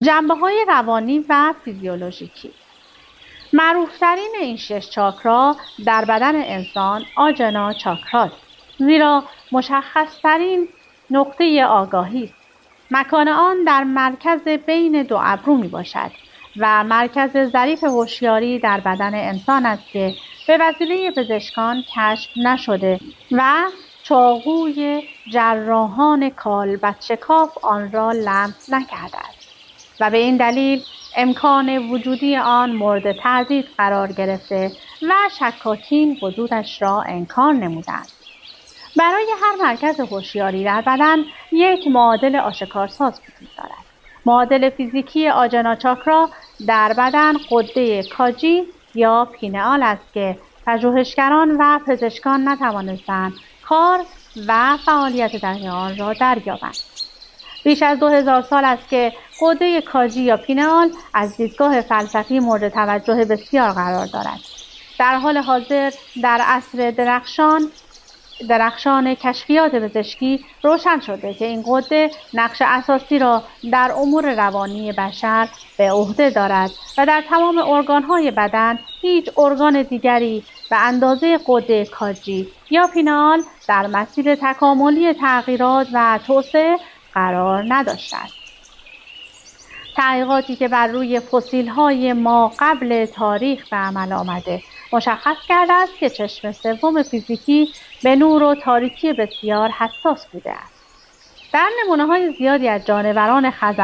جنبه‌های روانی و فیزیولوژیکی. معروف‌ترین این 6 چاکرا در بدن انسان آجنا چاکراست، زیرا مشخص‌ترین نقطه آگاهی است. مکان آن در مرکز بین دو ابرو میباشد و مرکز ظریف هوشیاری در بدن انسان است که به وسیله پزشکان کشف نشده و چاقوی جراحان کالبد شکاف آن را لمس نکرده است و به این دلیل امکان وجودی آن مورد تردید قرار گرفته و شکاکین وجودش را انکار نمودند. برای هر مرکز هوشیاری در بدن یک معادل آشکارساز وجود دارد. معادل فیزیکی آجنا چاکرا در بدن غده کاجی یا پینئال است که پژوهشگران و پزشکان نتوانستند کار و فعالیت دقیق آن را دریابند. بیش از 2000 سال است که غده کاجی یا پینئال از دیدگاه فلسفی مورد توجه بسیار قرار دارد. در حال حاضر در عصر درخشان کشفیات پزشکی روشن شده که این غده نقش اساسی را در امور روانی بشر به عهده دارد و در تمام ارگان‌های بدن هیچ ارگان دیگری به اندازه غده کاجی یا پینئال در مسیر تکاملی تغییرات و توسعه قرار نداشته است. تحقیقاتی که بر روی فسیل‌های ما قبل تاریخ به عمل آمده مشخص کرده است که چشم سوم فیزیکی به نور و تاریکی بسیار حساس بوده است. در نمونه‌های زیادی از جانوران خزنده